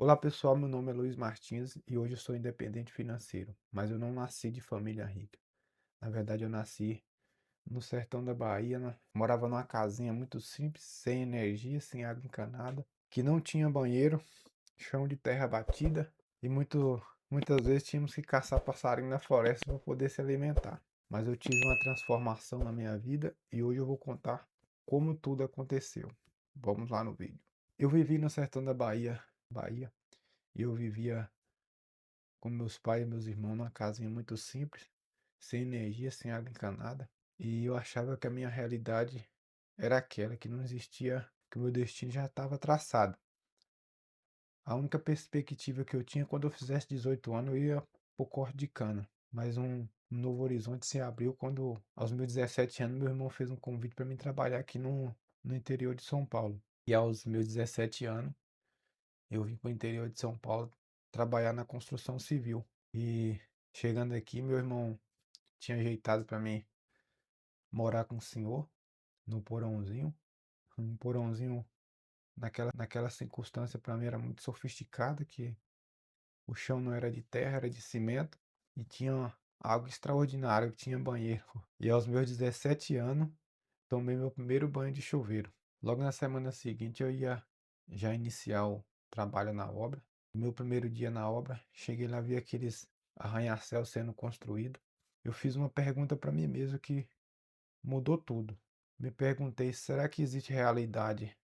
Olá pessoal, meu nome é Luiz Martins e hoje eu sou independente financeiro, mas eu não nasci de família rica. Na verdade, eu nasci no sertão da Bahia, morava numa casinha muito simples, sem energia, sem água encanada, que não tinha banheiro, chão de terra batida e muitas vezes tínhamos que caçar passarinho na floresta para poder se alimentar. Mas eu tive uma transformação na minha vida e hoje eu vou contar como tudo aconteceu. Vamos lá no vídeo. Eu vivi no sertão da Bahia, e eu vivia com meus pais e meus irmãos numa casinha muito simples, sem energia, sem água encanada. E eu achava que a minha realidade era aquela, que não existia, que o meu destino já estava traçado. A única perspectiva que eu tinha quando eu fizesse 18 anos, eu ia pro corte de cana. Mas um novo horizonte se abriu quando, aos meus 17 anos, meu irmão fez um convite para mim trabalhar aqui no interior de São Paulo. E aos meus 17 anos, eu vim para o interior de São Paulo trabalhar na construção civil. E chegando aqui, meu irmão tinha ajeitado para mim morar com o senhor no porãozinho. Um porãozinho naquela circunstância para mim era muito sofisticado, que o chão não era de terra, era de cimento e tinha algo extraordinário, que tinha banheiro. E aos meus 17 anos, tomei meu primeiro banho de chuveiro. Logo na semana seguinte eu ia já iniciar o trabalho na obra. No meu primeiro dia na obra, cheguei lá, vi aqueles arranha-céus sendo construídos. Eu fiz uma pergunta para mim mesmo que mudou tudo. Me perguntei, será que existe realidade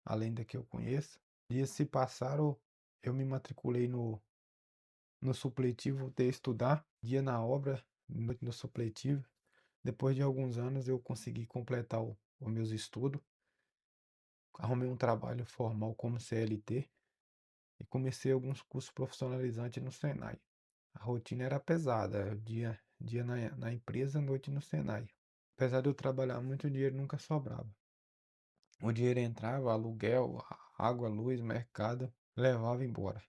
além da que eu conheço? Dias se passaram, eu me matriculei no supletivo, voltei a estudar, dia na obra, noite no supletivo. Depois de alguns anos eu consegui completar os meus estudos, arrumei um trabalho formal como CLT e comecei alguns cursos profissionalizantes no Senai. A rotina era pesada, dia na empresa, noite no Senai. Apesar de eu trabalhar muito, o dinheiro nunca sobrava. O dinheiro entrava, aluguel, água, luz, mercado, levava embora.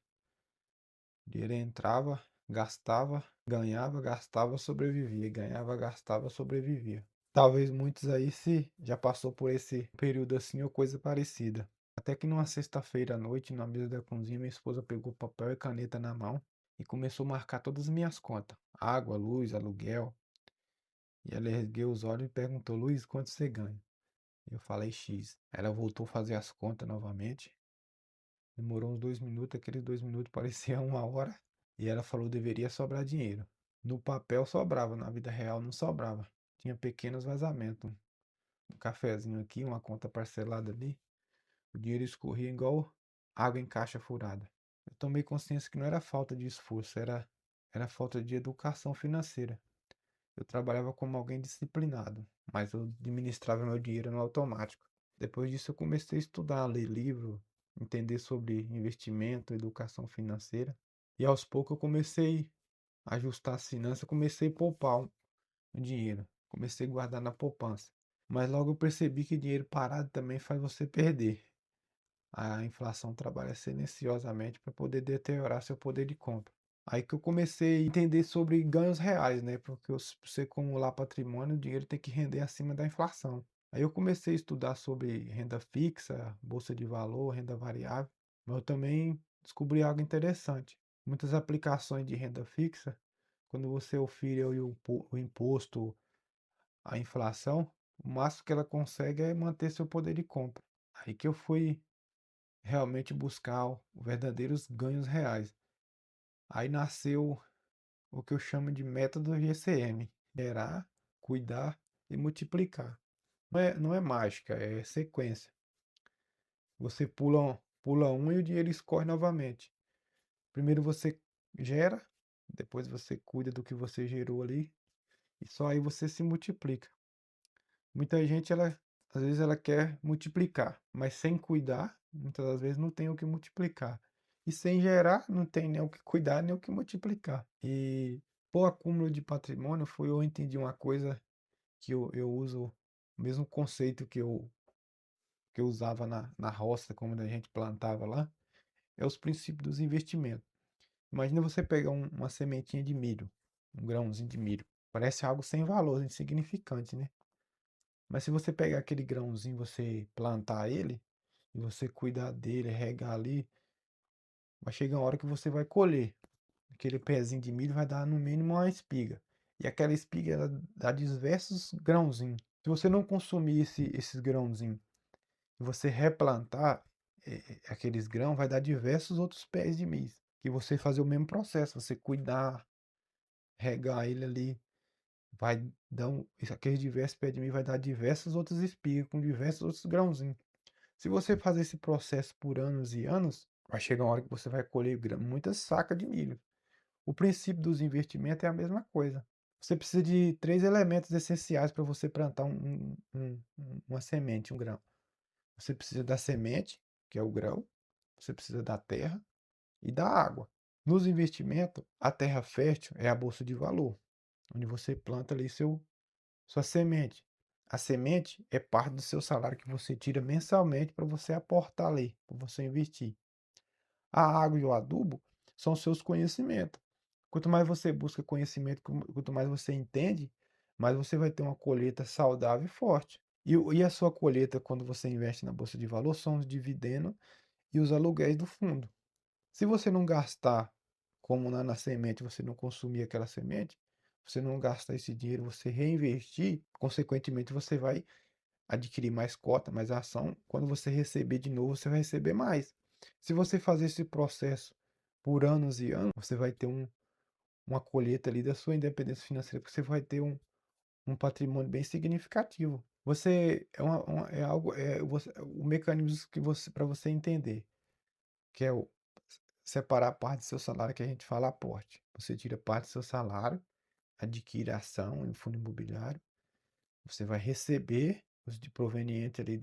O dinheiro entrava, gastava, ganhava, gastava, sobrevivia. Ganhava, gastava, sobrevivia. Talvez muitos aí se já passou por esse período assim ou coisa parecida. Até que numa sexta-feira à noite, na mesa da cozinha, minha esposa pegou papel e caneta na mão e começou a marcar todas as minhas contas. Água, luz, aluguel. E ela ergueu os olhos e perguntou: Luiz, quanto você ganha? Eu falei X. Ela voltou a fazer as contas novamente. Demorou uns 2 minutos, aqueles 2 minutos pareciam uma hora. E ela falou: deveria sobrar dinheiro. No papel sobrava, na vida real não sobrava. Tinha pequenos vazamentos. Um cafezinho aqui, uma conta parcelada ali. O dinheiro escorria igual água em caixa furada. Eu tomei consciência que não era falta de esforço, era falta de educação financeira. Eu trabalhava como alguém disciplinado, mas eu administrava meu dinheiro no automático. Depois disso, eu comecei a estudar, a ler livro, entender sobre investimento, educação financeira. E aos poucos eu comecei a ajustar as finanças, comecei a poupar o dinheiro, comecei a guardar na poupança. Mas logo eu percebi que dinheiro parado também faz você perder. A inflação trabalha silenciosamente para poder deteriorar seu poder de compra. Aí que eu comecei a entender sobre ganhos reais, né? Porque se você acumular patrimônio, o dinheiro tem que render acima da inflação. Aí eu comecei a estudar sobre renda fixa, bolsa de valor, renda variável, mas eu também descobri algo interessante. Muitas aplicações de renda fixa, quando você ofere o imposto à inflação, o máximo que ela consegue é manter seu poder de compra. Aí que eu fui realmente buscar verdadeiros ganhos reais. Aí nasceu o que eu chamo de método GCM: gerar, cuidar e multiplicar. Não é mágica, é sequência. Você pula um e o dinheiro escorre novamente. Primeiro você gera, depois você cuida do que você gerou ali, e só aí você se multiplica. Muita gente, às vezes ela quer multiplicar, mas sem cuidar, muitas das vezes não tem o que multiplicar. E sem gerar, não tem nem o que cuidar, nem o que multiplicar. E por acúmulo de patrimônio, eu entendi uma coisa que eu uso, o mesmo conceito que eu usava na roça, como a gente plantava lá, é os princípios dos investimentos. Imagina você pegar uma sementinha de milho, um grãozinho de milho. Parece algo sem valor, insignificante, né? Mas se você pegar aquele grãozinho, você plantar ele, e você cuidar dele, regar ali, vai chegar uma hora que você vai colher. Aquele pezinho de milho vai dar no mínimo uma espiga. E aquela espiga ela dá diversos grãozinhos. Se você não consumir esses grãozinhos e você replantar aqueles grãos, vai dar diversos outros pés de milho. E você fazer o mesmo processo, você cuidar, regar ele ali, vai dar aqueles diversos pés de milho vai dar diversas outras espigas com diversos outros grãozinhos. Se você fazer esse processo por anos e anos, vai chegar uma hora que você vai colher muitas sacas de milho. O princípio dos investimentos é a mesma coisa. Você precisa de três elementos essenciais para você plantar uma semente, um grão. Você precisa da semente, que é o grão, você precisa da terra e da água. Nos investimentos, a terra fértil é a bolsa de valor, onde você planta ali sua semente. A semente é parte do seu salário que você tira mensalmente para você aportar ali, para você investir. A água e o adubo são seus conhecimentos. Quanto mais você busca conhecimento, quanto mais você entende, mais você vai ter uma colheita saudável e forte. E a sua colheita, quando você investe na bolsa de valores, são os dividendos e os aluguéis do fundo. Se você não gastar, como na semente, você não consumir aquela semente, você não gastar esse dinheiro, você reinvestir, consequentemente você vai adquirir mais cota, mais ação. Quando você receber de novo, você vai receber mais. Se você fazer esse processo por anos e anos, você vai ter uma colheita ali da sua independência financeira, porque você vai ter um patrimônio bem significativo. Você é algo, o mecanismo que você para você entender, que é o separar parte do seu salário que a gente fala aporte. Você tira parte do seu salário, adquire ação em fundo imobiliário, você vai receber os de proveniente ali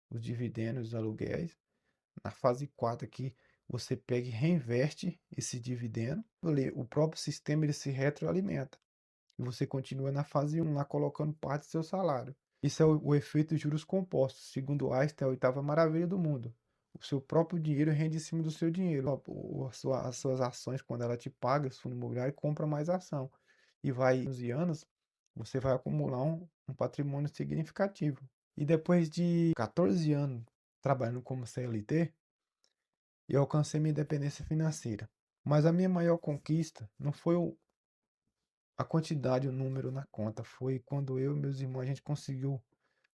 os dividendos, os aluguéis. Na fase 4 aqui, você pega e reinveste esse dividendo. O próprio sistema ele se retroalimenta. E você continua na fase 1 lá colocando parte do seu salário. Isso é o efeito de juros compostos. Segundo Einstein, é a oitava maravilha do mundo. O seu próprio dinheiro rende em cima do seu dinheiro. As suas ações, quando ela te paga, o fundo imobiliário compra mais ação. E vai, anos e anos, você vai acumular um patrimônio significativo. E depois de 14 anos trabalhando como CLT, eu alcancei minha independência financeira. Mas a minha maior conquista não foi a quantidade, o número na conta, foi quando eu e meus irmãos a gente conseguiu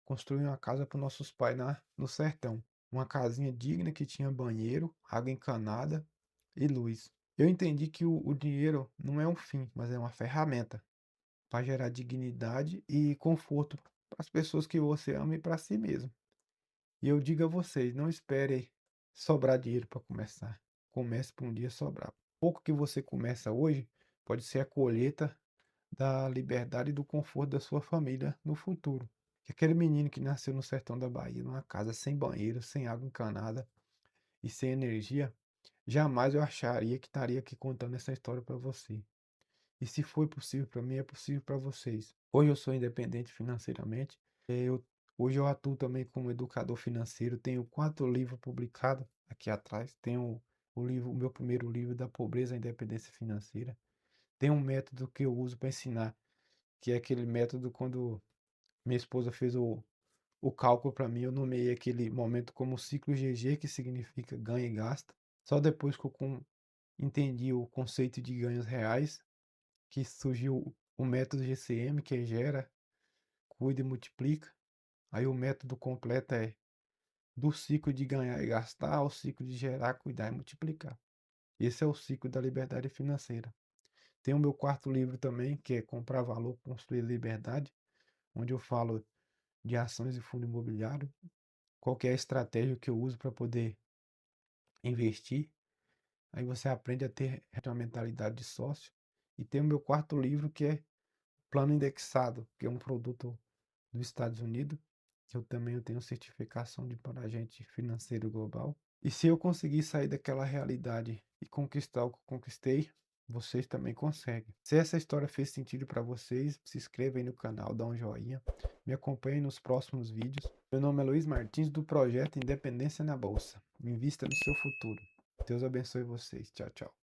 construir uma casa para nossos pais no sertão. Uma casinha digna que tinha banheiro, água encanada e luz. Eu entendi que o dinheiro não é um fim, mas é uma ferramenta para gerar dignidade e conforto para as pessoas que você ama e para si mesmo. E eu digo a vocês, não esperem sobrar dinheiro para começar. Comece por um dia sobrar. O pouco que você começa hoje pode ser a colheita da liberdade e do conforto da sua família no futuro. Que aquele menino que nasceu no sertão da Bahia, numa casa sem banheiro, sem água encanada e sem energia, jamais eu acharia que estaria aqui contando essa história para você. E se foi possível para mim, é possível para vocês. Hoje eu sou independente financeiramente. Hoje eu atuo também como educador financeiro. Tenho 4 livros publicados aqui atrás. Tenho o meu primeiro livro da pobreza à independência financeira. Tem um método que eu uso para ensinar, que é aquele método quando minha esposa fez o cálculo para mim, eu nomeei aquele momento como ciclo GG, que significa ganha e gasta. Só depois que eu entendi o conceito de ganhos reais, que surgiu o método GCM, que é gera, cuida e multiplica. Aí o método completo é do ciclo de ganhar e gastar ao ciclo de gerar, cuidar e multiplicar. Esse é o ciclo da liberdade financeira. Tem o meu quarto livro também, que é Comprar Valor, Construir Liberdade, onde eu falo de ações e fundo imobiliário, qual que é a estratégia que eu uso para poder investir. Aí você aprende a ter uma mentalidade de sócio. E tem o meu quarto livro, que é Plano Indexado, que é um produto dos Estados Unidos, que eu tenho certificação de agente financeiro global. E se eu conseguir sair daquela realidade e conquistar o que eu conquistei, vocês também conseguem. Se essa história fez sentido para vocês, se inscreva aí no canal, dá um joinha, me acompanhe nos próximos vídeos. Meu nome é Luiz Martins, do projeto Independência na Bolsa. Invista no seu futuro. Deus abençoe vocês. Tchau, tchau.